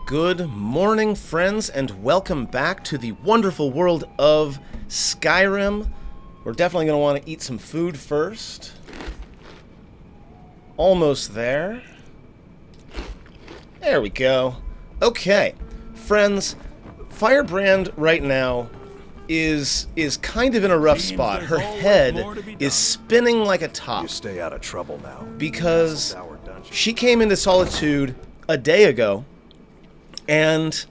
Good morning, friends, and welcome back to the wonderful world of Skyrim. We're definitely going to want to eat some food first. Almost there. There we go. Okay, friends, Firebrand right now is kind of in a rough spot. Her head is spinning like a top. You stay out of trouble now. Because she came into Solitude a day ago, and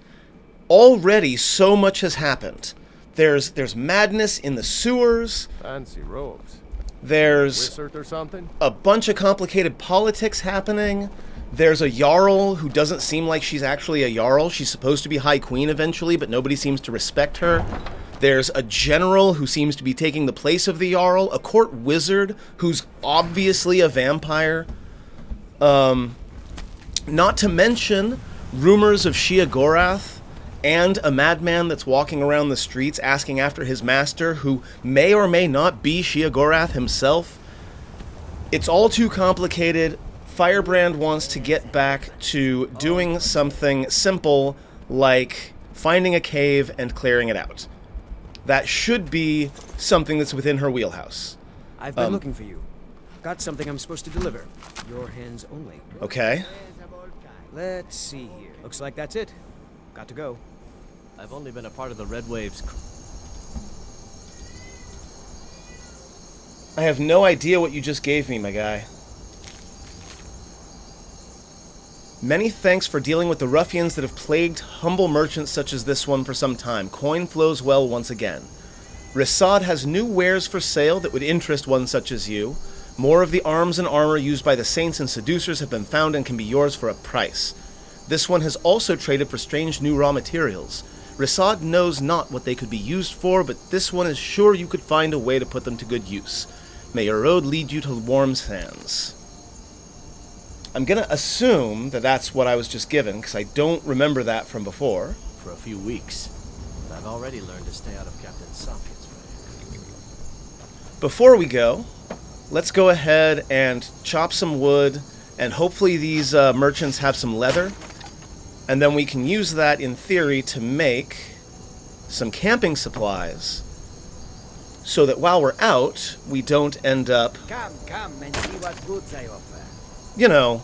already so much has happened. There's madness in the sewers. Fancy robes. There's Wizard or something? a bunch of complicated politics happening. There's a Jarl who doesn't seem like she's actually a Jarl. She's supposed to be High Queen eventually, but nobody seems to respect her. There's a general who seems to be taking the place of the Jarl. A court wizard who's obviously a vampire. Not to mention rumors of Sheogorath and a madman that's walking around the streets asking after his master, who may or may not be Sheogorath himself. It's all too complicated. Firebrand wants to get back to doing something simple like finding a cave and clearing it out. That should be something that's within her wheelhouse. I've been looking for you. Got something I'm supposed to deliver. Your hands only. Okay. Let's see here. Looks like that's it. Got to go. I've only been a part of the Red Waves. I have no idea what you just gave me, my guy. Many thanks for dealing with the ruffians that have plagued humble merchants such as this one for some time. Coin flows well once again. Risad has new wares for sale that would interest one such as you. More of the arms and armor used by the saints and seducers have been found and can be yours for a price. This one has also traded for strange new raw materials. Risad knows not what they could be used for, but this one is sure you could find a way to put them to good use. May your road lead you to warm sands. I'm going to assume that that's what I was just given, because I don't remember that from before. For a few weeks. But I've already learned to stay out of Captain Socket's way. Before we go, let's go ahead and chop some wood, and hopefully these merchants have some leather, and then we can use that in theory to make some camping supplies, so that while we're out, we don't end up, Come and see what goods I offer. you know,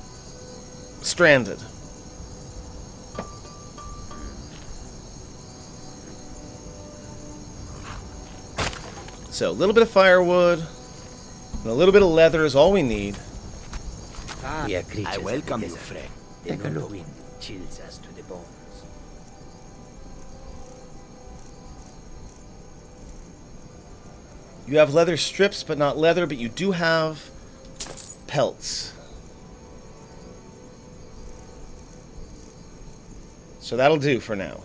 stranded. So, a little bit of firewood and a little bit of leather is all we need. I welcome you, friend. Take a look. Wind chills us to the bones. You have leather strips, but not leather, but you do have pelts. So that'll do for now.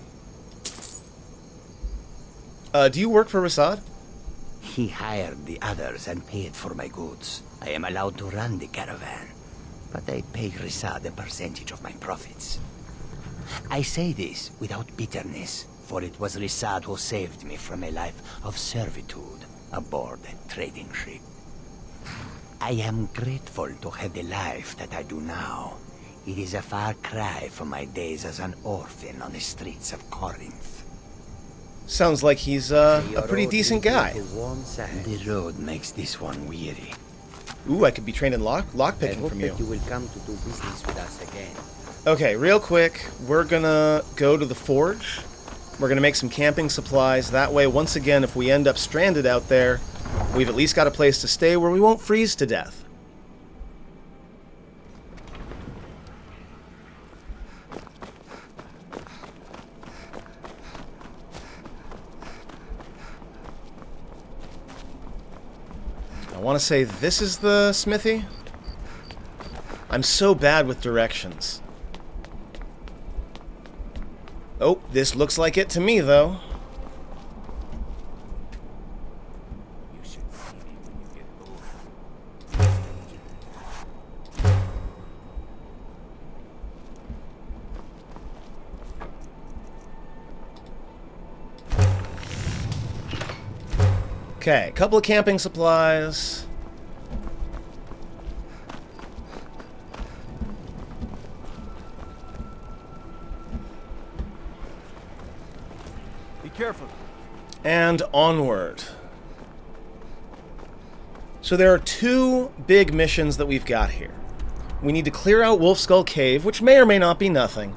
Do you work for Risad? He hired the others and paid for my goods. I am allowed to run the caravan, but I pay Risad a percentage of my profits. I say this without bitterness, for it was Risad who saved me from a life of servitude aboard a trading ship. I am grateful to have the life that I do now. It is a far cry from my days as an orphan on the streets of Corinth. Sounds like he's a pretty decent guy. The road makes this one weary. Ooh, I could be trained in lockpicking from you. You will come to do business with us again. Okay, real quick, we're gonna go to the forge. We're gonna make some camping supplies. That way, once again, if we end up stranded out there, we've at least got a place to stay where we won't freeze to death. I want to say this is the smithy. I'm so bad with directions. Oh, this looks like it to me, though. You should see me when you get old. Okay, a couple of camping supplies. Be careful. And onward. So there are two big missions that we've got here. We need to clear out Wolfskull Cave, which may or may not be nothing.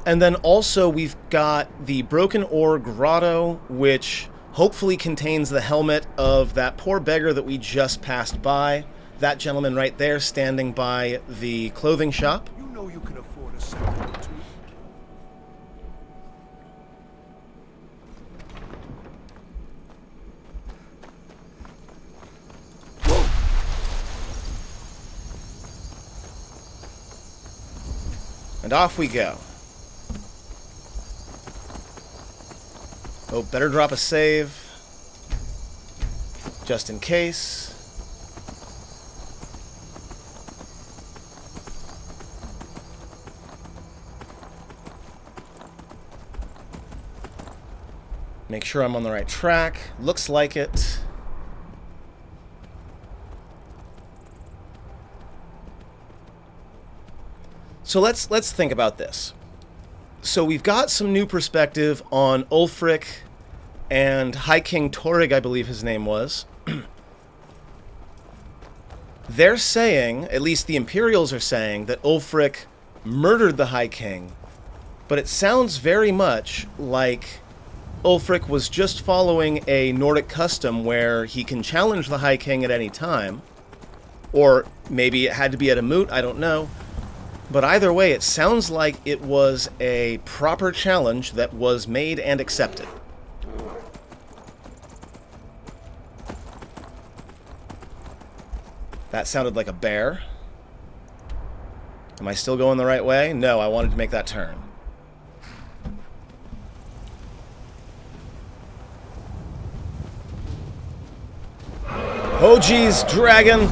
And then also we've got the Broken Ore Grotto, which hopefully contains the helmet of that poor beggar that we just passed by. That gentleman right there standing by the clothing shop. You know you can afford a second or two. And off we go. Oh, better drop a save. Just in case. Make sure I'm on the right track. Looks like it. So let's think about this. So we've got some new perspective on Ulfric and High King Torrig, I believe his name was. They're saying, at least the Imperials are saying, that Ulfric murdered the High King. But it sounds very much like Ulfric was just following a Nordic custom where he can challenge the High King at any time. Or maybe it had to be at a moot, I don't know. But either way, it sounds like it was a proper challenge that was made and accepted. That sounded like a bear. Am I still going the right way? No, I wanted to make that turn. Oh geez, dragon!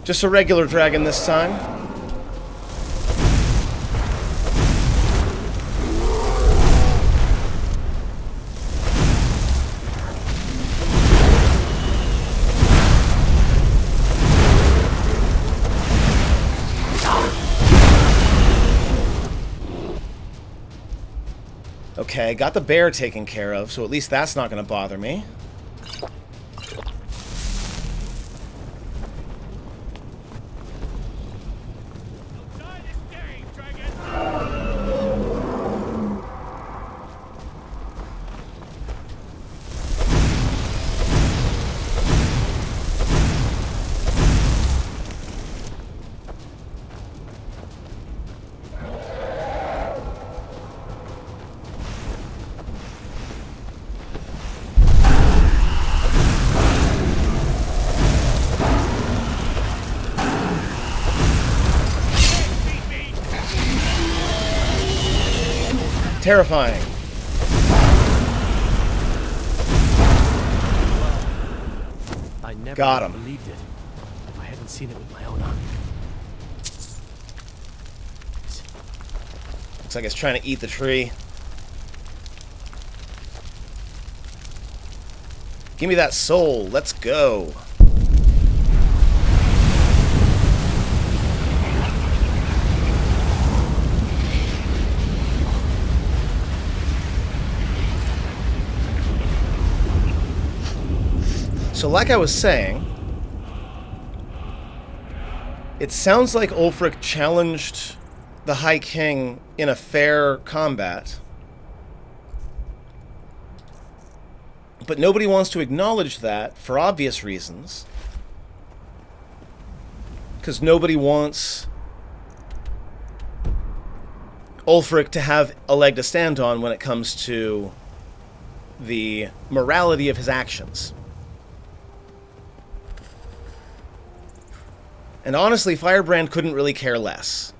Just a regular dragon this time. Okay, got the bear taken care of, so at least that's not going to bother me. Terrifying. I never Got him. believed it. I hadn't seen it with my own eyes. Looks like it's trying to eat the tree. Give me that soul. Let's go. So like I was saying, it sounds like Ulfric challenged the High King in a fair combat. But nobody wants to acknowledge that for obvious reasons. Because nobody wants Ulfric to have a leg to stand on when it comes to the morality of his actions. And honestly, Firebrand couldn't really care less.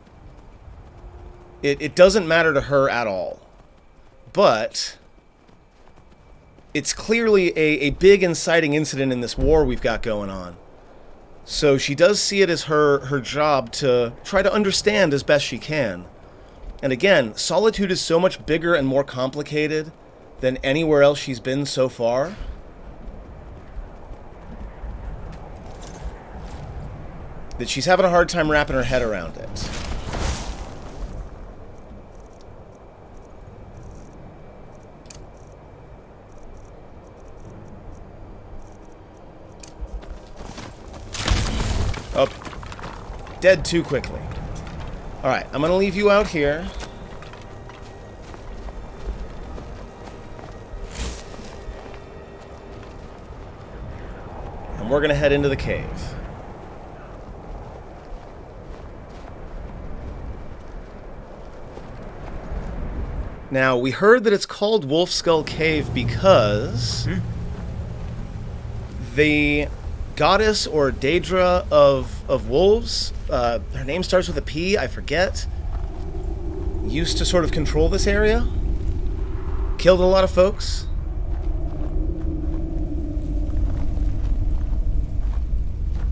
It doesn't matter to her at all. But it's clearly a big inciting incident in this war we've got going on. So she does see it as her job to try to understand as best she can. And again, Solitude is so much bigger and more complicated than anywhere else she's been so far. That she's having a hard time wrapping her head around it. Oh, dead too quickly. Alright, I'm going to leave you out here. And we're going to head into the cave. Now, we heard that it's called Wolf Skull Cave because the goddess or Daedra of wolves, her name starts with a P, I forget, used to sort of control this area. Killed a lot of folks.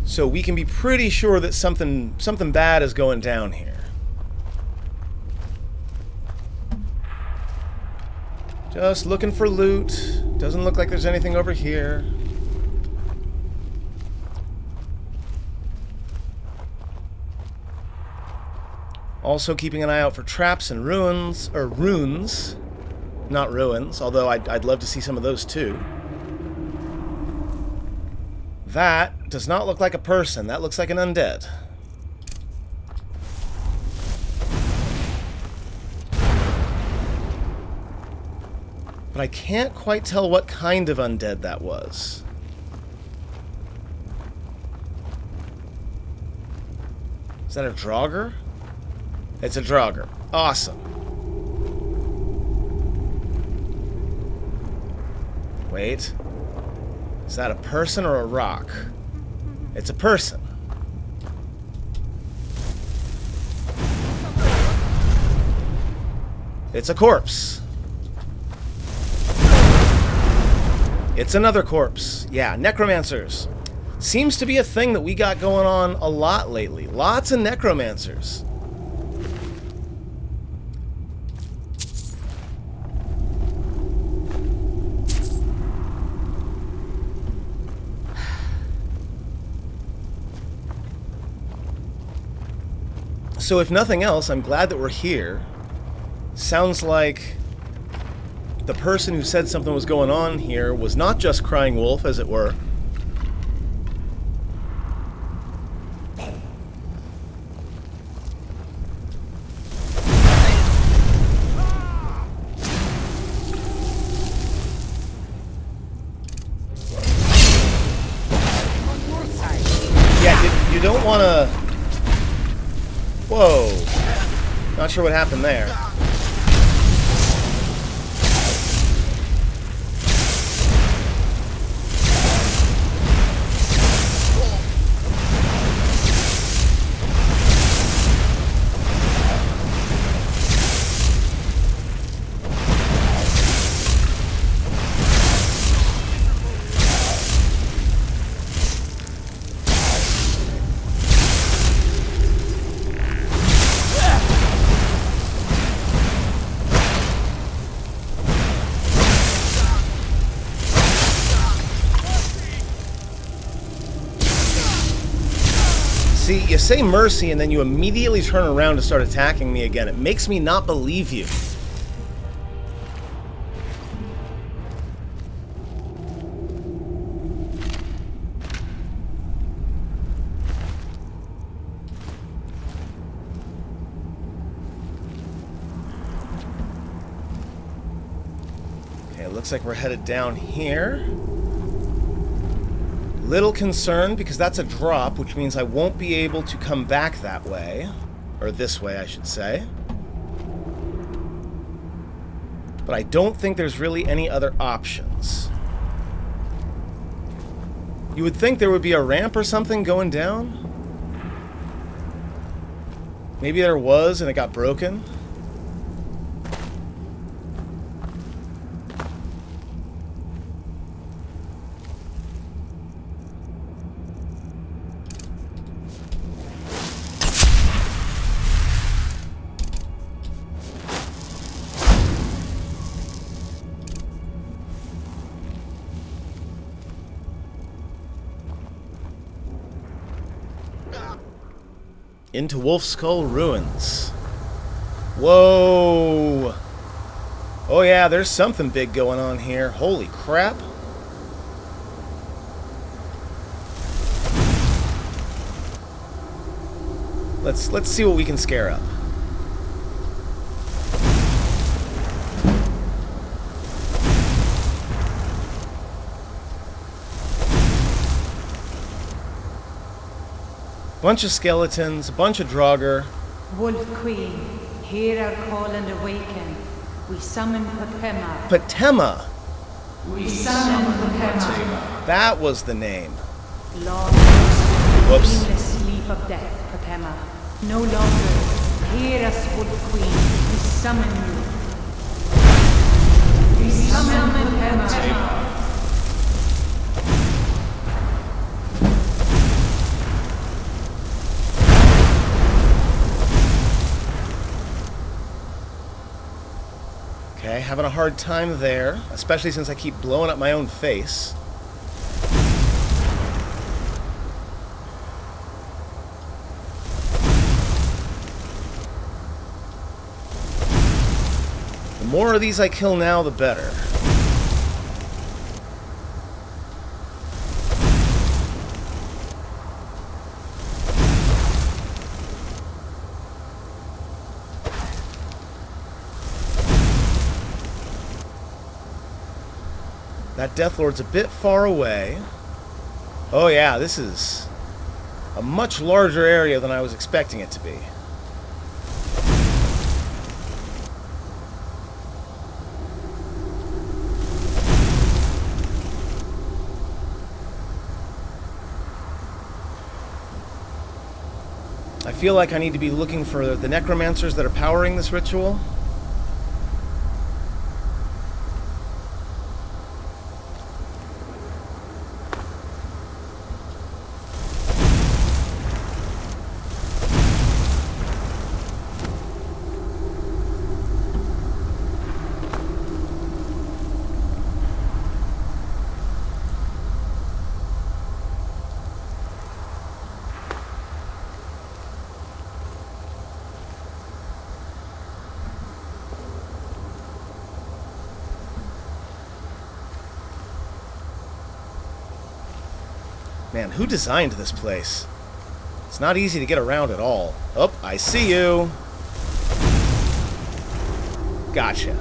So we can be pretty sure that something bad is going down here. Just looking for loot. Doesn't look like there's anything over here. Also keeping an eye out for traps and ruins. Not ruins, although I'd love to see some of those too. That does not look like a person. That looks like an undead. But I can't quite tell what kind of undead that was. Is that a Draugr? It's a Draugr. Awesome. Wait. Is that a person or a rock? It's a person. It's a corpse. It's another corpse. Yeah, necromancers. Seems to be a thing that we got going on a lot lately. Lots of necromancers. So if nothing else, I'm glad that we're here. Sounds like the person who said something was going on here was not just crying wolf, as it were. Yeah, you don't want to... Whoa. Not sure what happened there. See, you say mercy and then you immediately turn around to start attacking me again. It makes me not believe you. Okay, it looks like we're headed down here. Little concerned because that's a drop, which means I won't be able to come back that way. Or this way, I should say. But I don't think there's really any other options. You would think there would be a ramp or something going down? Maybe there was and it got broken? Into Wolf Skull Ruins. Whoa! Oh yeah, there's something big going on here. Holy crap. Let's see what we can scare up. Bunch of skeletons, a bunch of Draugr. Wolf Queen, hear our call and awaken. We summon Patema. Patema! We summon Patema. That was the name. Long, Whoops. dreamless sleep of death, Patema. No longer. Hear us, Wolf Queen. We summon you. We summon Patema. Okay, having a hard time there, especially since I keep blowing up my own face. The more of these I kill now, the better. That Deathlord's a bit far away. Oh yeah, this is a much larger area than I was expecting it to be. I feel like I need to be looking for the necromancers that are powering this ritual. Man, who designed this place? It's not easy to get around at all. Oh, I see you. Gotcha.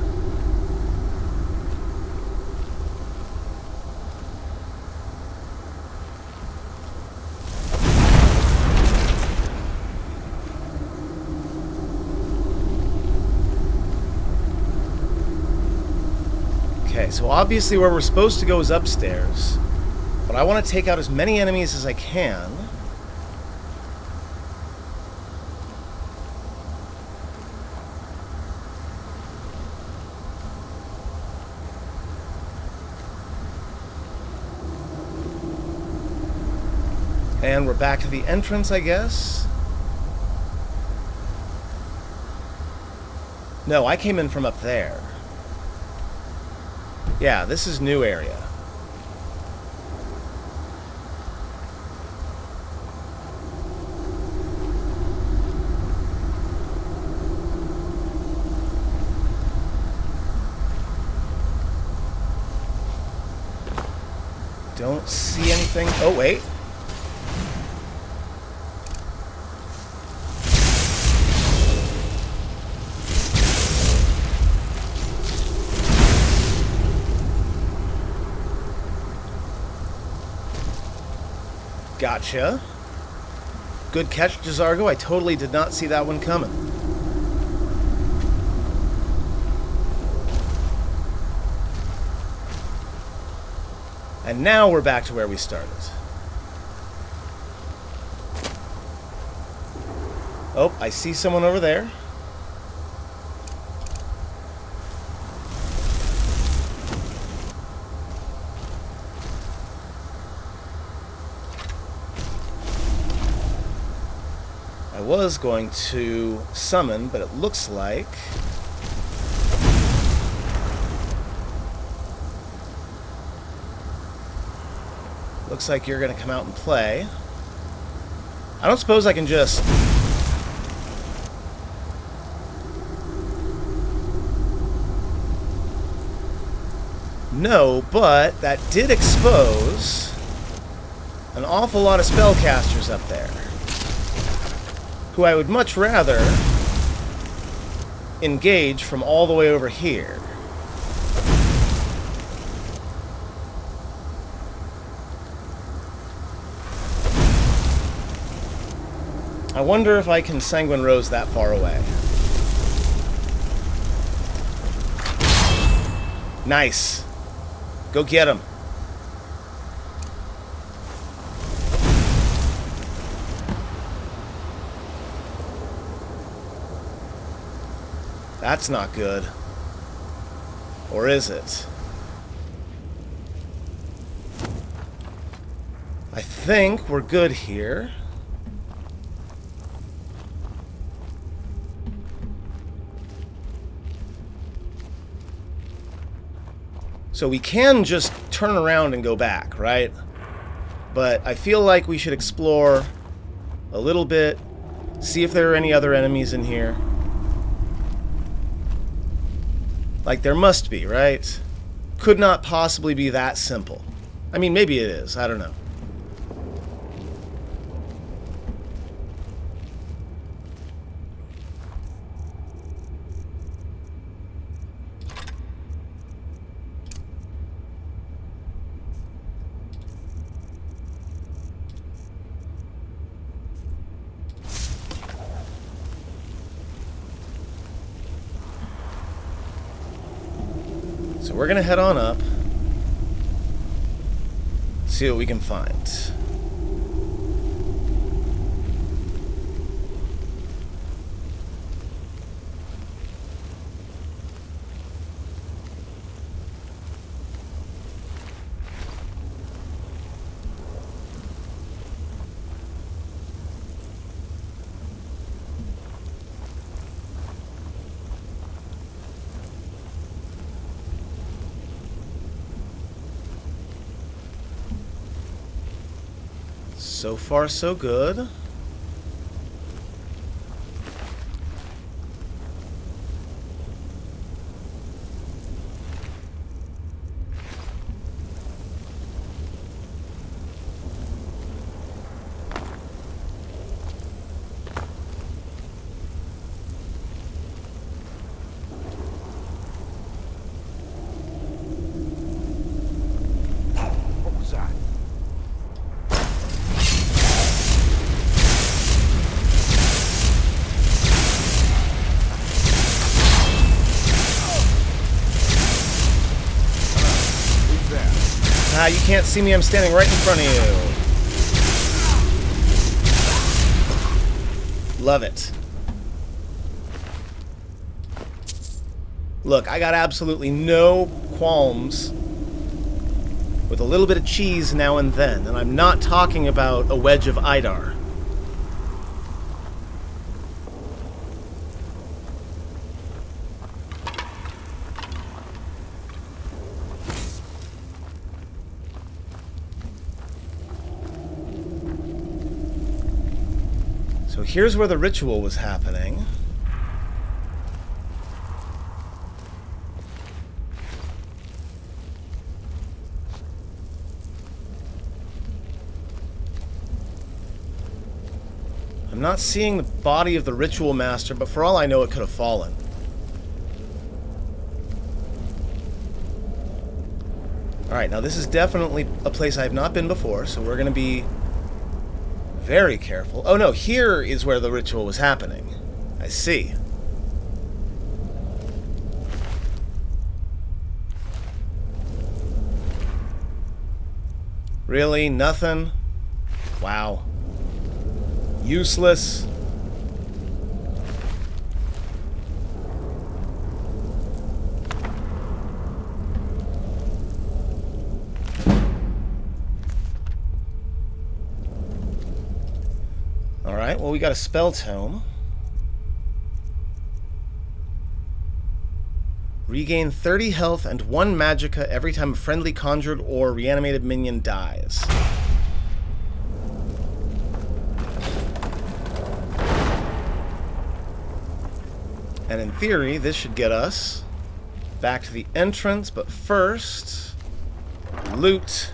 Okay, so obviously where we're supposed to go is upstairs. But I want to take out as many enemies as I can. And we're back to the entrance, I guess. No, I came in from up there. Yeah, this is new area. Don't see anything. Oh, wait. Gotcha. Good catch, Jazargo. I totally did not see that one coming. And now we're back to where we started. Oh, I see someone over there. I was going to summon, but it looks like... Looks like you're going to come out and play. I don't suppose I can just No, but that did expose an awful lot of spellcasters up there, who I would much rather engage from all the way over here. I wonder if I can Sanguine Rose that far away. Nice. Go get him. That's not good. Or is it? I think we're good here. So we can just turn around and go back, right? But I feel like we should explore a little bit, see if there are any other enemies in here. Like, there must be, right? Could not possibly be that simple. I mean, maybe it is. I don't know. So we're gonna head on up, see what we can find. So far, so good. What was that? Who's there? Ah, you can't see me. I'm standing right in front of you. Love it. Look, I got absolutely no qualms with a little bit of cheese now and then, and I'm not talking about a wedge of Idar. So here's where the ritual was happening. I'm not seeing the body of the ritual master, but for all I know, it could have fallen. Alright, now this is definitely a place I have not been before, so we're going to be very careful. Oh no, here is where the ritual was happening. I see. Really? Nothing? Wow. Useless. Alright, well, we got a spell tome. Regain 30 health and 1 magicka every time a friendly conjured or reanimated minion dies. And in theory, this should get us back to the entrance, but first, loot.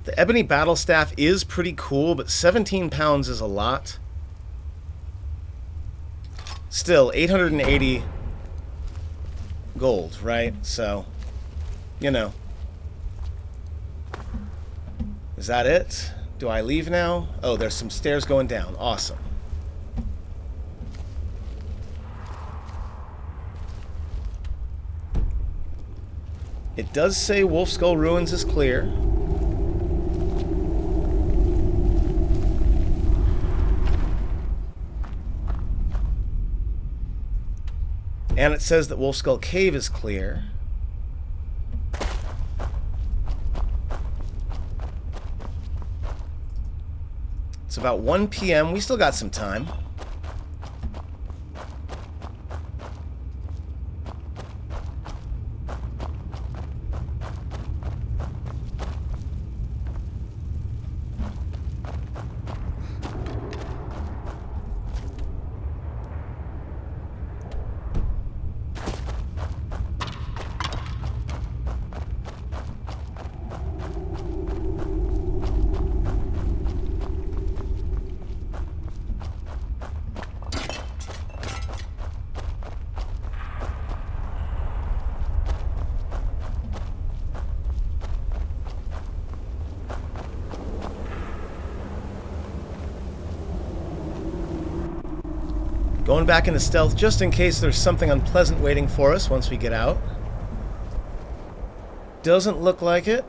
The ebony battle staff is pretty cool, but 17 pounds is a lot. Still, 880 gold, right? So, you know. Is that it? Do I leave now? Oh, there's some stairs going down. Awesome. It does say Wolf Skull Ruins is clear. And it says that Wolf Skull Cave is clear. It's about 1 p.m. We still got some time. Going back into stealth just in case there's something unpleasant waiting for us once we get out. Doesn't look like it.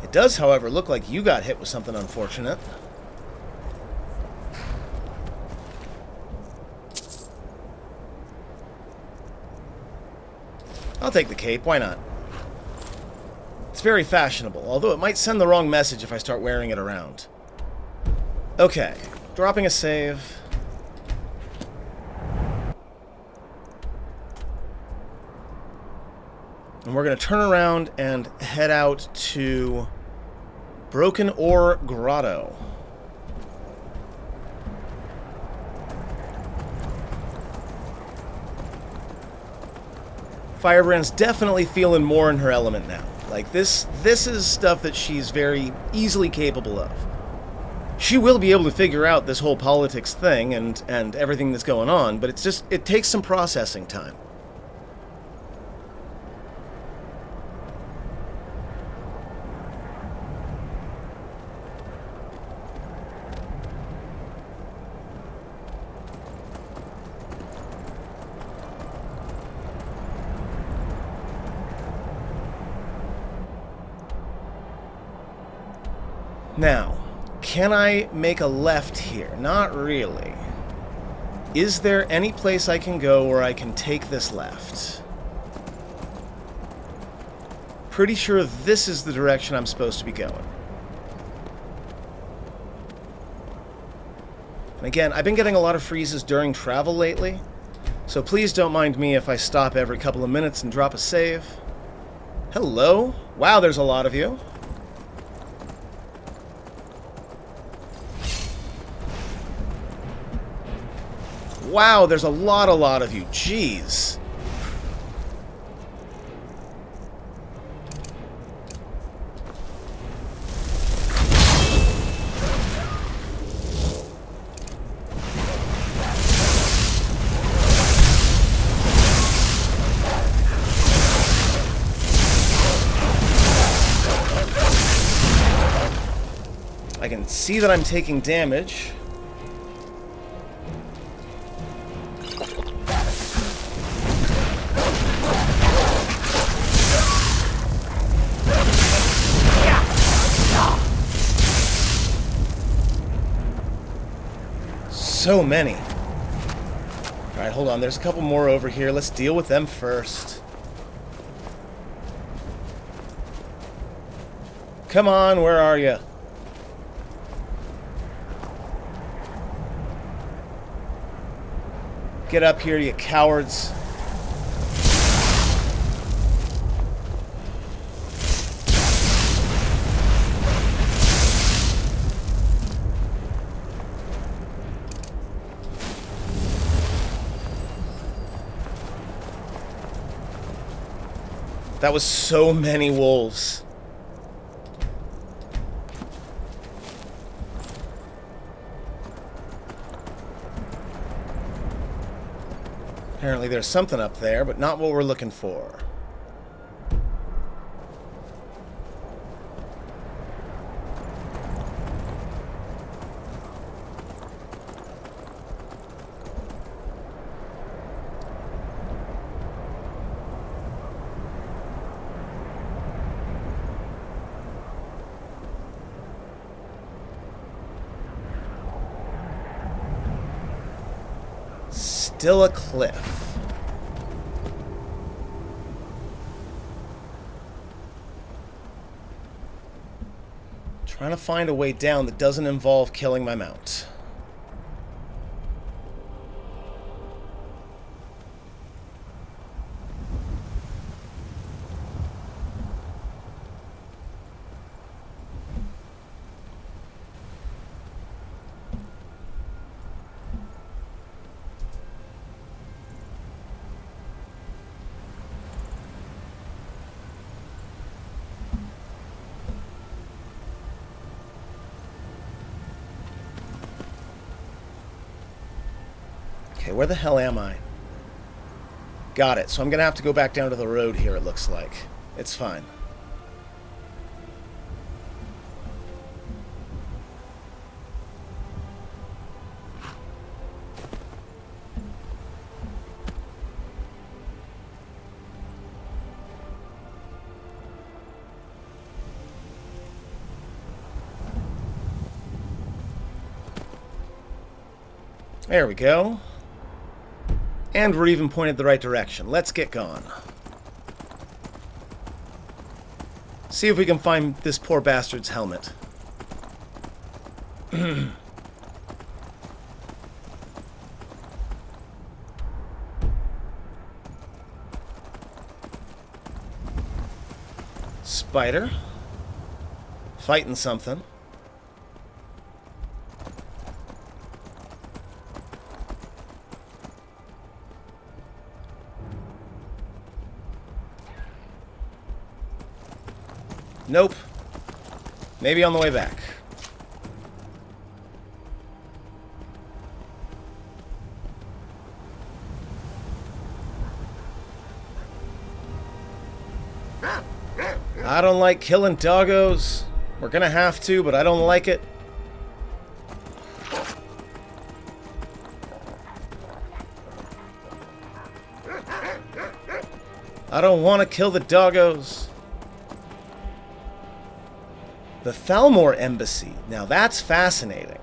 It does, however, look like you got hit with something unfortunate. I'll take the cape, why not? It's very fashionable, although it might send the wrong message if I start wearing it around. Okay, dropping a save. And we're going to turn around and head out to Broken Ore Grotto. Firebrand's definitely feeling more in her element now. Like, this is stuff that she's very easily capable of. She will be able to figure out this whole politics thing and everything that's going on, but it takes some processing time. Now, can I make a left here? Not really. Is there any place I can go where I can take this left? Pretty sure this is the direction I'm supposed to be going. And again, I've been getting a lot of freezes during travel lately, so please don't mind me if I stop every couple of minutes and drop a save. Hello? Wow, there's a lot of you. Wow, there's a lot of you. Jeez. I can see that I'm taking damage. So many. Alright, hold on. There's a couple more over here. Let's deal with them first. Come on, where are you? Get up here, you cowards. That was so many wolves. Apparently there's something up there, but not what we're looking for. Still a cliff. Trying to find a way down that doesn't involve killing my mount. Okay, where the hell am I? Got it. So I'm going to have to go back down to the road here, it looks like. It's fine. There we go. And we're even pointed the right direction. Let's get going. See if we can find this poor bastard's helmet. Spider. Fighting something. Nope. Maybe on the way back. I don't like killing doggos. We're gonna have to, but I don't like it. I don't want to kill the doggos. The Thalmor Embassy. Now that's fascinating.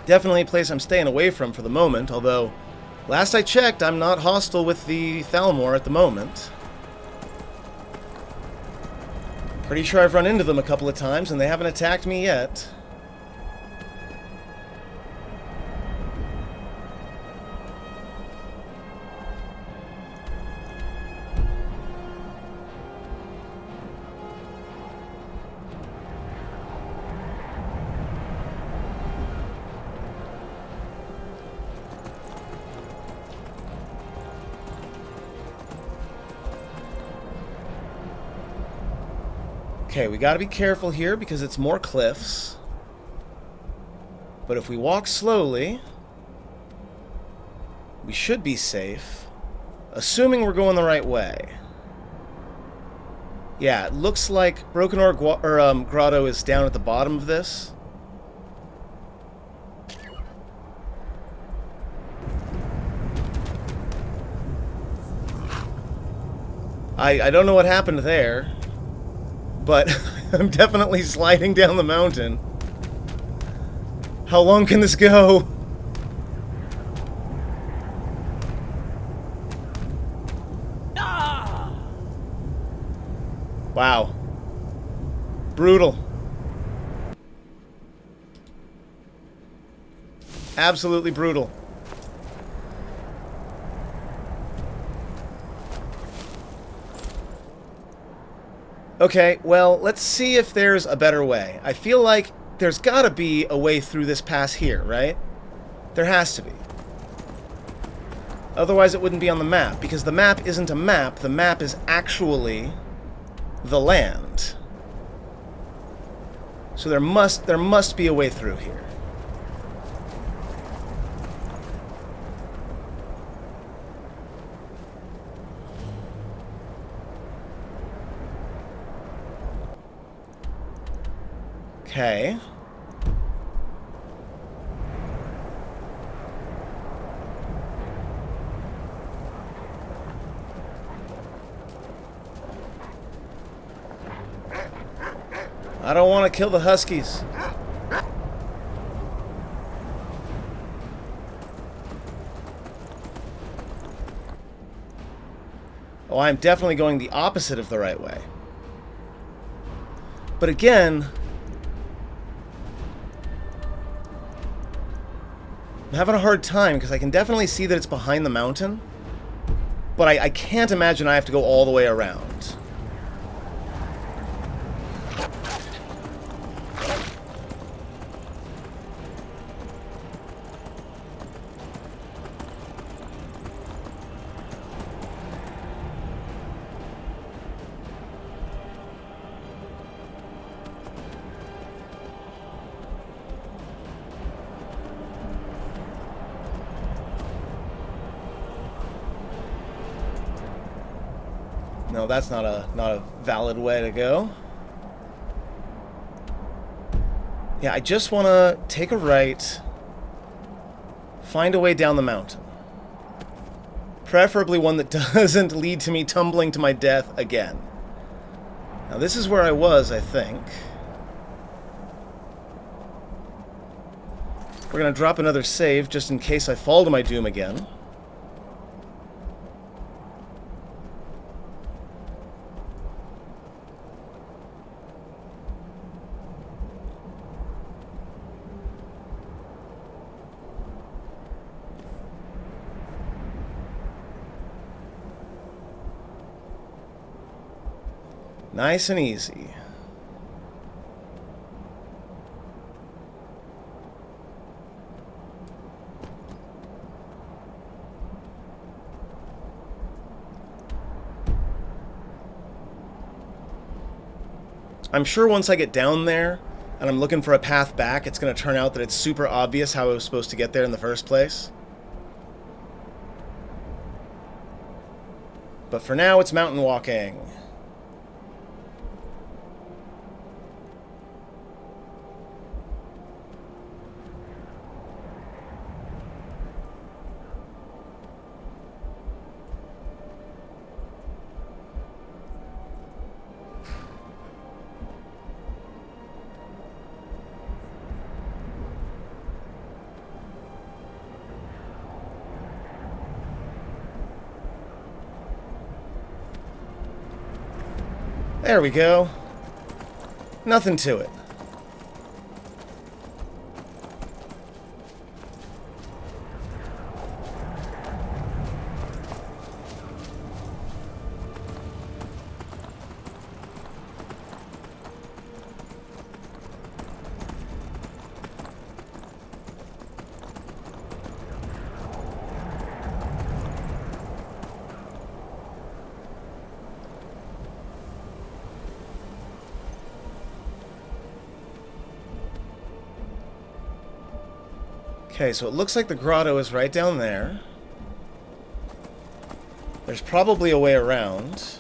Definitely a place I'm staying away from for the moment, although last I checked, I'm not hostile with the Thalmor at the moment. Pretty sure I've run into them a couple of times and they haven't attacked me yet. Okay, we gotta be careful here because it's more cliffs. But if we walk slowly, we should be safe. Assuming we're going the right way. Yeah, it looks like Broken Ore Grotto is down at the bottom of this. I don't know what happened there. But I'm definitely sliding down the mountain. How long can this go? Wow. Brutal. Absolutely brutal. Okay, well, let's see if there's a better way. I feel like there's gotta be a way through this pass here, right? There has to be. Otherwise it wouldn't be on the map, because the map isn't a map, the map is actually the land. So there must be a way through here. Okay. I don't want to kill the huskies. Oh, I'm definitely going the opposite of the right way. But again, I'm having a hard time because I can definitely see that it's behind the mountain, but I can't imagine I have to go all the way around. No, that's not a valid way to go. Yeah, I just want to take a right, find a way down the mountain. Preferably one that doesn't lead to me tumbling to my death again. Now, this is where I was, I think. We're going to drop another save just in case I fall to my doom again. Nice and easy. I'm sure once I get down there and I'm looking for a path back, it's going to turn out that it's super obvious how I was supposed to get there in the first place. But for now, it's mountain walking. There we go. Nothing to it. Okay, so it looks like the grotto is right down there. There's probably a way around.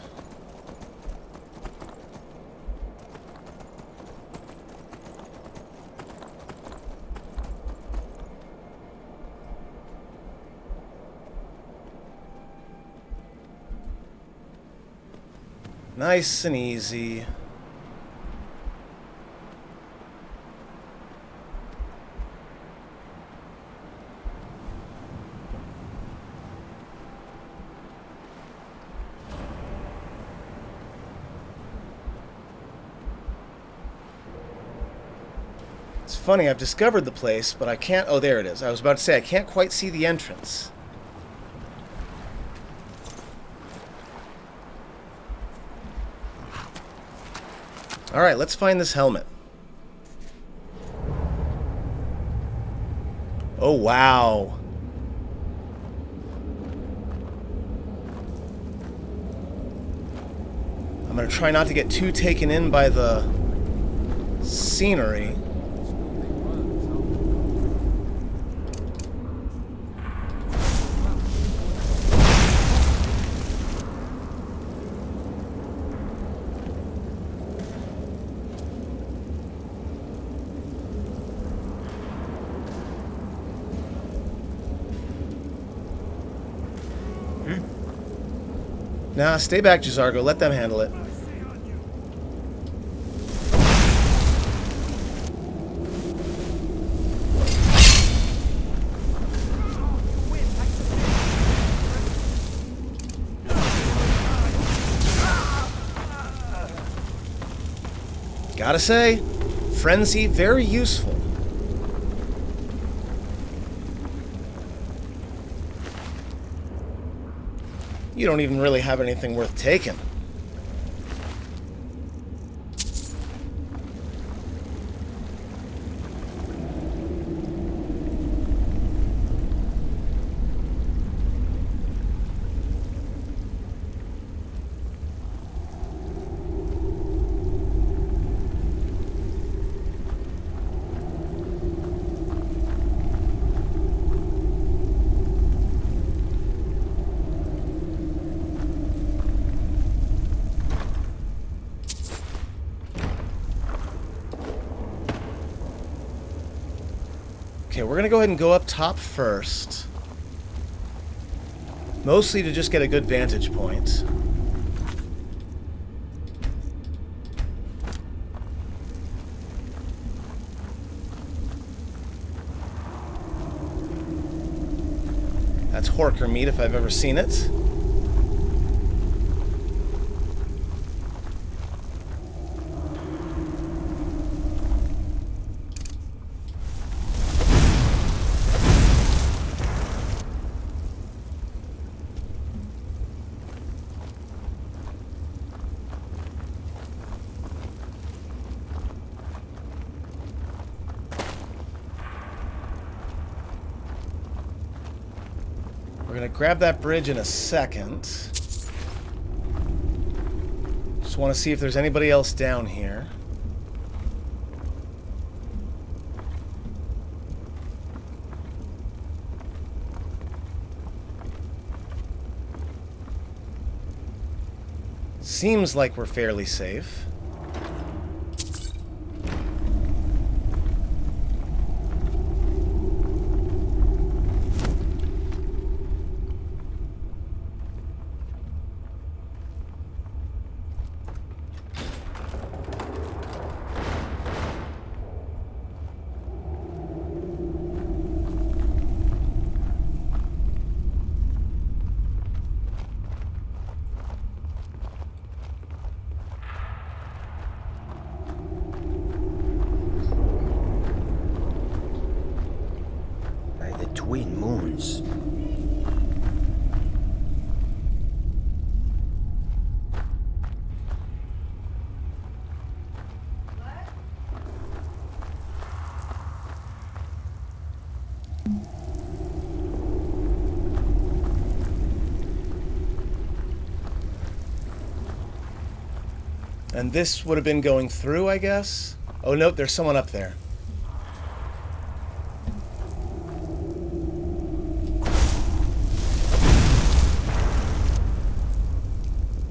Nice and easy. It's funny, I've discovered the place, but I can't... Oh, there it is. I was about to say, I can't quite see the entrance. Alright, let's find this helmet. Oh, wow. I'm going to try not to get too taken in by the scenery. Nah, stay back, Jazargo. Let them handle it. Gotta say, Frenzy, very useful. You don't even really have anything worth taking. Okay, we're gonna go ahead and go up top first. Mostly to just get a good vantage point. That's Horker meat if I've ever seen it. We're gonna grab that bridge in a second. Just want to see if there's anybody else down here. Seems like we're fairly safe. Twin moons. And this would have been going through, I guess? Oh, nope, there's someone up there.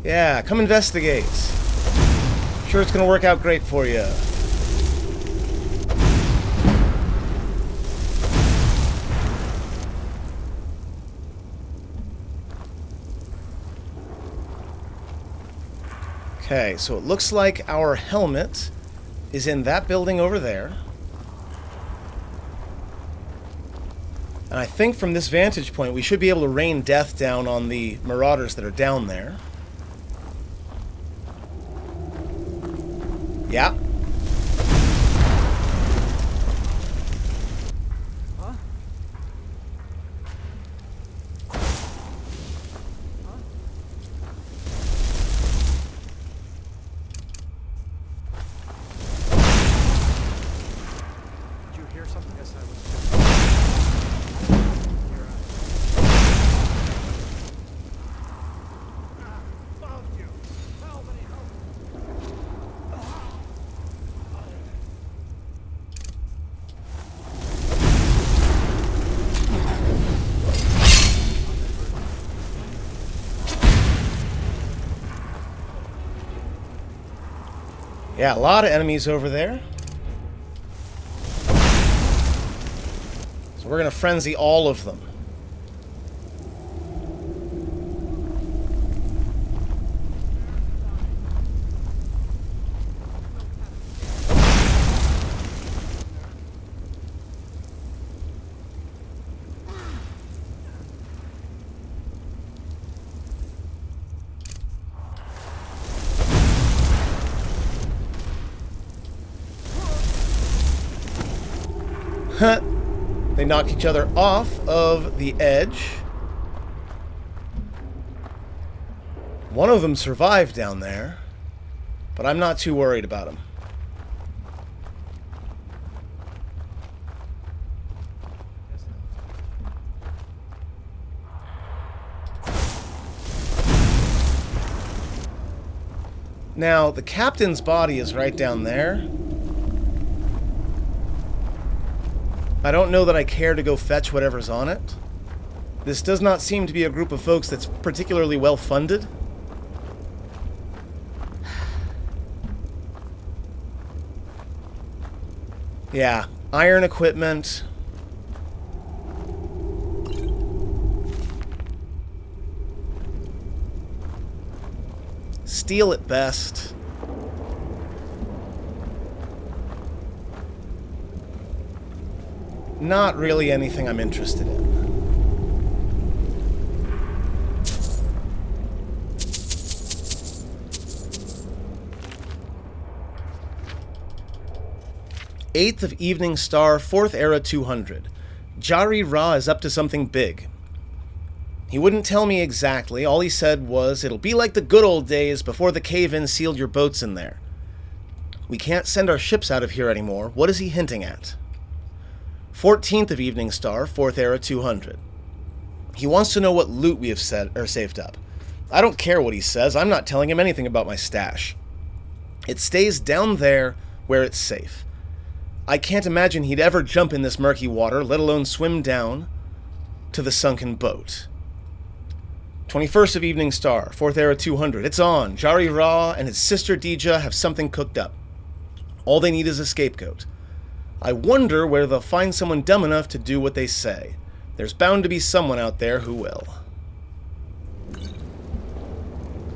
Yeah, come investigate. Sure it's gonna work out great for you. Okay, so it looks like our helmet is in that building over there. And I think from this vantage point we should be able to rain death down on the marauders that are down there. Yeah. hear something? Yes, I was. Found you. Help me, help. Yeah, a lot of enemies over there. So we're gonna frenzy all of them. They knock each other off of the edge. One of them survived down there, but I'm not too worried about him. Now, the captain's body is right down there. I don't know that I care to go fetch whatever's on it. This does not seem to be a group of folks that's particularly well funded. Yeah, iron equipment. Steel at best. Not really anything I'm interested in. Eighth of Evening Star, 4th Era 200. Jari Ra is up to something big. He wouldn't tell me exactly. All he said was, it'll be like the good old days before the cave-in sealed your boats in there. We can't send our ships out of here anymore. What is he hinting at? 14th of Evening Star, 4th Era 200. He wants to know what loot we have saved up. I don't care what he says. I'm not telling him anything about my stash. It stays down there where it's safe. I can't imagine he'd ever jump in this murky water, let alone swim down to the sunken boat. 21st of Evening Star, 4th Era 200. It's on. Jari Ra and his sister Dija have something cooked up. All they need is a scapegoat. I wonder where they'll find someone dumb enough to do what they say. There's bound to be someone out there who will.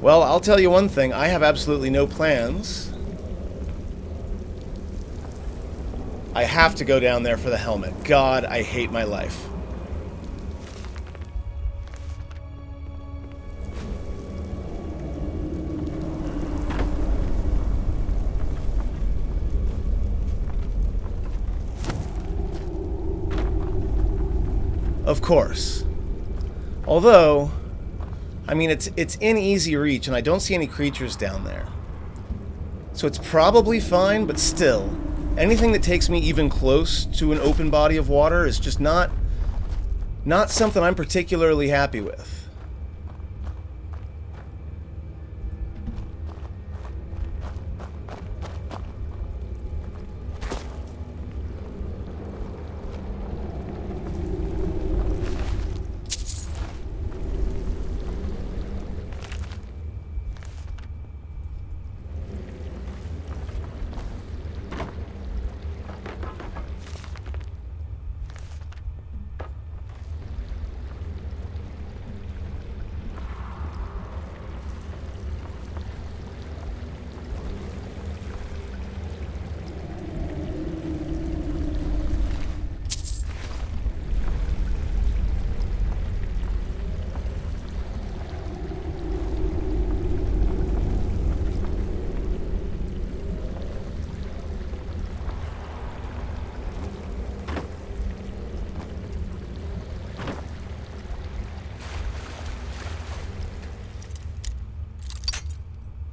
Well, I'll tell you one thing. I have absolutely no plans. I have to go down there for the helmet. God, I hate my life. Of course. Although, I mean, it's in easy reach, and I don't see any creatures down there. So it's probably fine, but still, anything that takes me even close to an open body of water is just not something I'm particularly happy with.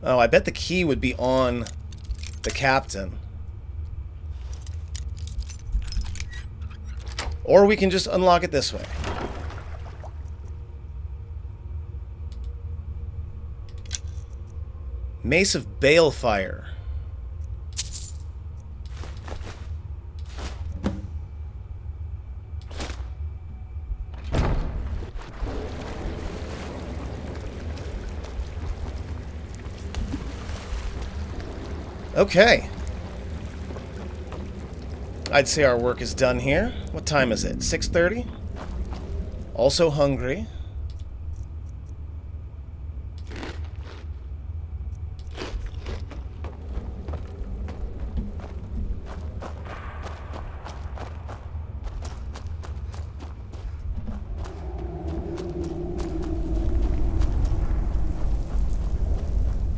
Oh, I bet the key would be on the captain. Or we can just unlock it this way. Mace of Balefire. Okay. I'd say our work is done here. What time is it? 6:30? Also hungry.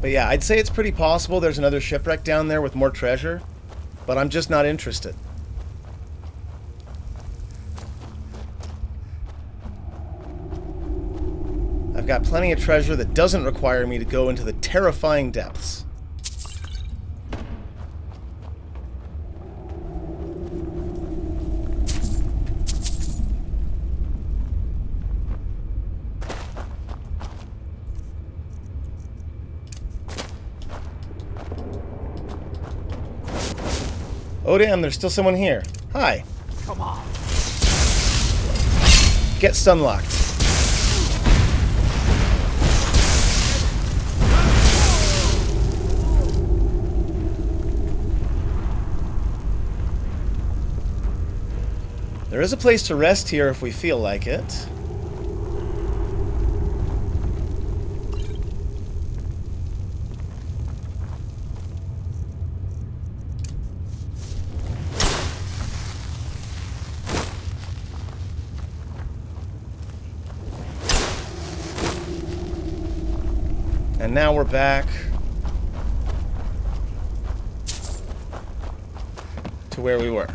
But yeah, I'd say it's pretty possible there's another shipwreck down there with more treasure, but I'm just not interested. I've got plenty of treasure that doesn't require me to go into the terrifying depths. Oh damn, there's still someone here. Hi. Come on. Get stun locked. There is a place to rest here if we feel like it. And now we're back to where we were.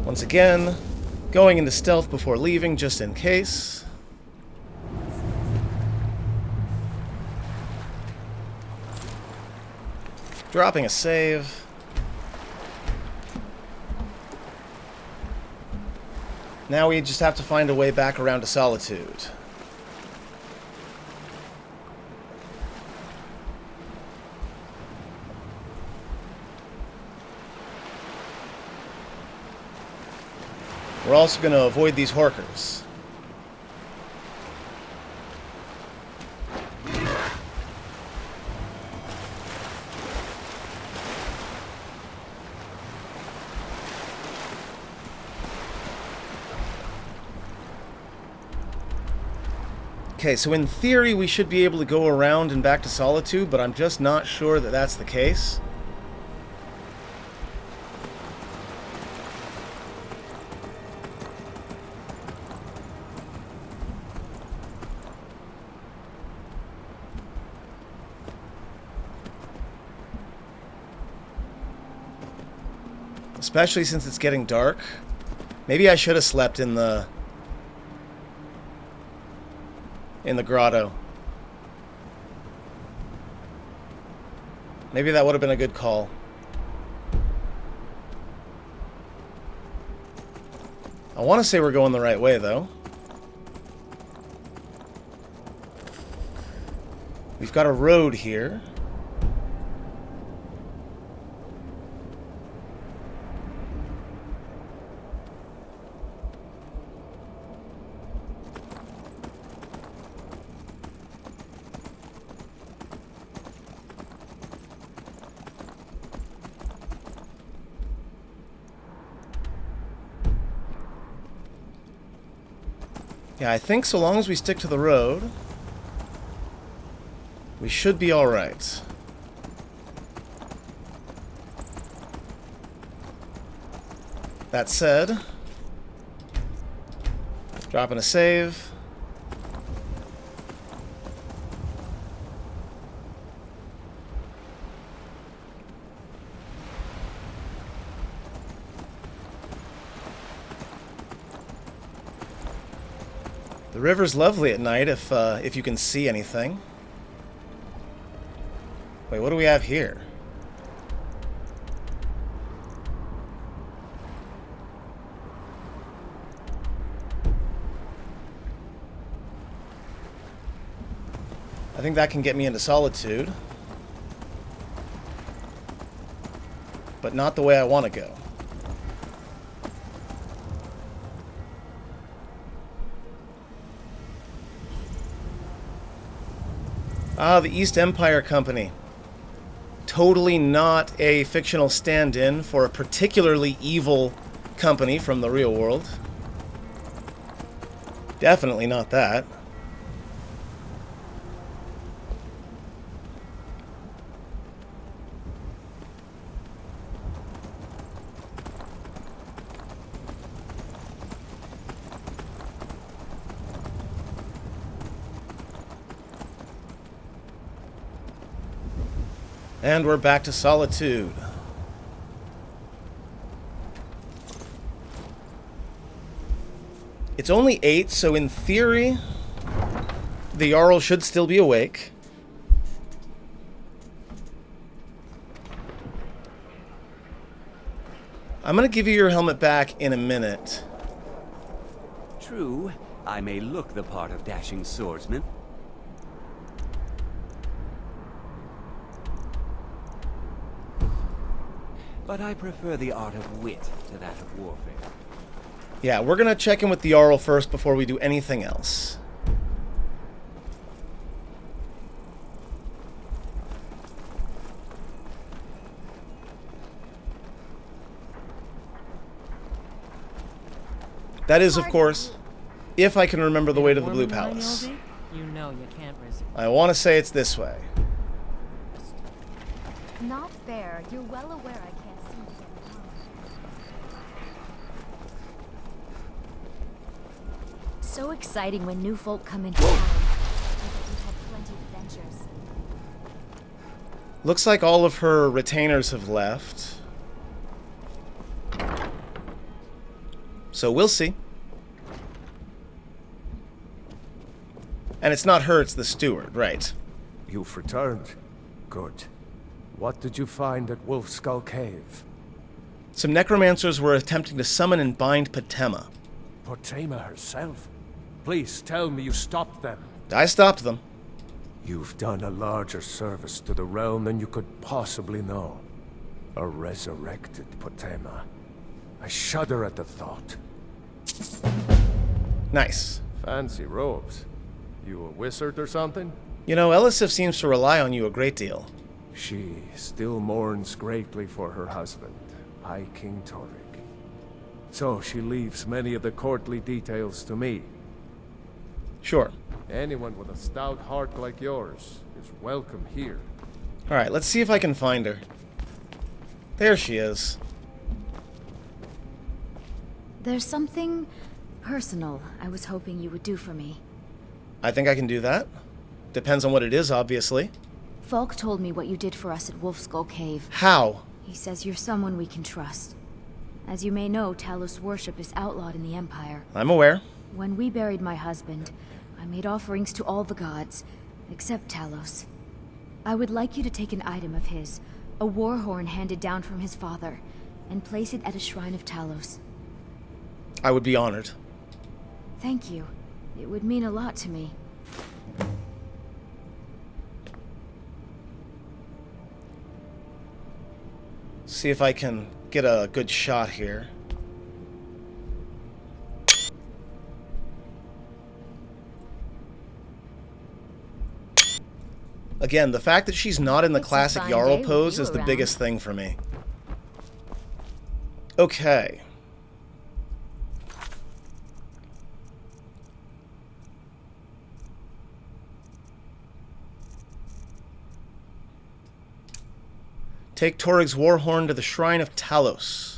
Once again, going into stealth before leaving, just in case. Dropping a save. Now we just have to find a way back around to Solitude. We're also going to avoid these horkers. Okay, so in theory we should be able to go around and back to Solitude, but I'm just not sure that that's the case. Especially since it's getting dark. Maybe I should have slept in the grotto. Maybe that would have been a good call. I want to say we're going the right way, though. We've got a road here. Yeah, I think so long as we stick to the road, we should be alright. That said, dropping a save. river's lovely at night if you can see anything. Wait, what do we have here? I think that can get me into Solitude. But not the way I want to go. Ah, the East Empire Company. Totally not a fictional stand-in for a particularly evil company from the real world. Definitely not that. And we're back to Solitude. It's only 8, so in theory, the Jarl should still be awake. I'm gonna give you your helmet back in a minute. True, I may look the part of dashing swordsman. But I prefer the art of wit to that of warfare. Yeah, we're gonna check in with the Jarl first before we do anything else. That is, of course, if I can remember the way to the Blue Palace. You know you can't resist. I want to say it's this way. Not fair. You're well aware I can't seem to get along. So exciting when new folk come into town. I bet you've had plenty of adventures. Looks like all of her retainers have left. So we'll see. And it's not her, it's the steward, right? You've returned. Good. What did you find at Wolf Skull Cave? Some necromancers were attempting to summon and bind Patema. Potema herself? Please tell me you stopped them. I stopped them. You've done a larger service to the realm than you could possibly know. A resurrected Potema. I shudder at the thought. Nice. Fancy robes. You a wizard or something? You know, Elisif seems to rely on you a great deal. She still mourns greatly for her husband, High King Torrik. So she leaves many of the courtly details to me. Sure. Anyone with a stout heart like yours is welcome here. Alright, let's see if I can find her. There she is. There's something personal I was hoping you would do for me. I think I can do that. Depends on what it is, obviously. Falk told me what you did for us at Wolf Skull Cave. How? He says you're someone we can trust. As you may know, Talos worship is outlawed in the Empire. I'm aware. When we buried my husband, I made offerings to all the gods, except Talos. I would like you to take an item of his, a war horn handed down from his father, and place it at a shrine of Talos. I would be honored. Thank you. It would mean a lot to me. See if I can get a good shot here. Again, the fact that she's not in the It's a classic fine Jarl day with pose you is the around. biggest thing for me. Okay. Take Torig's warhorn to the shrine of Talos.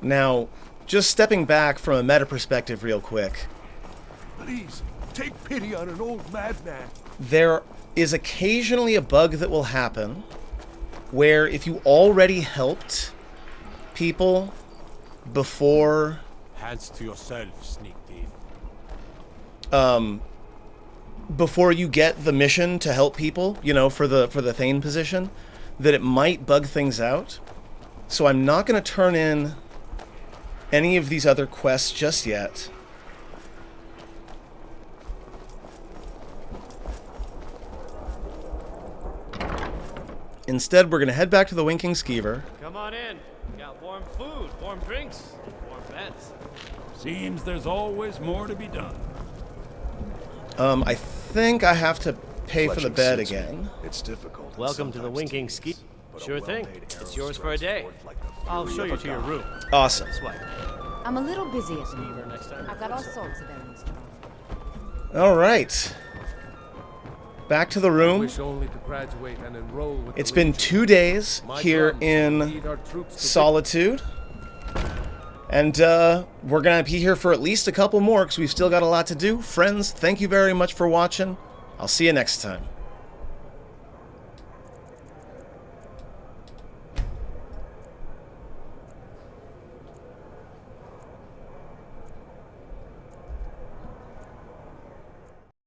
Now, just stepping back from a meta perspective real quick, Please, take pity on an old madman. there is occasionally a bug that will happen where if you already helped people before Hands to yourself, sneak thief. before you get the mission to help people, you know, for the Thane position, that it might bug things out. So I'm not going to turn in any of these other quests just yet. Instead, we're going to head back to the Winking Skeever. Come on in. We got warm food, warm drinks, warm beds. Seems there's always more to be done. I think I have to pay for the bed again. It's difficult. Welcome to the Winking Ski. Sure thing. It's yours for a day. I'll show you to your room. Awesome. This way. I'm a little busy at the Her moment. next time. I've got all sorts of errands to run. All right. Back to the room. Wish only to graduate and enroll with It's the been Legion. 2 days My here drums in lead our troops to Solitude. And we're going to be here for at least a couple more because we've still got a lot to do. Friends, thank you very much for watching. I'll see you next time.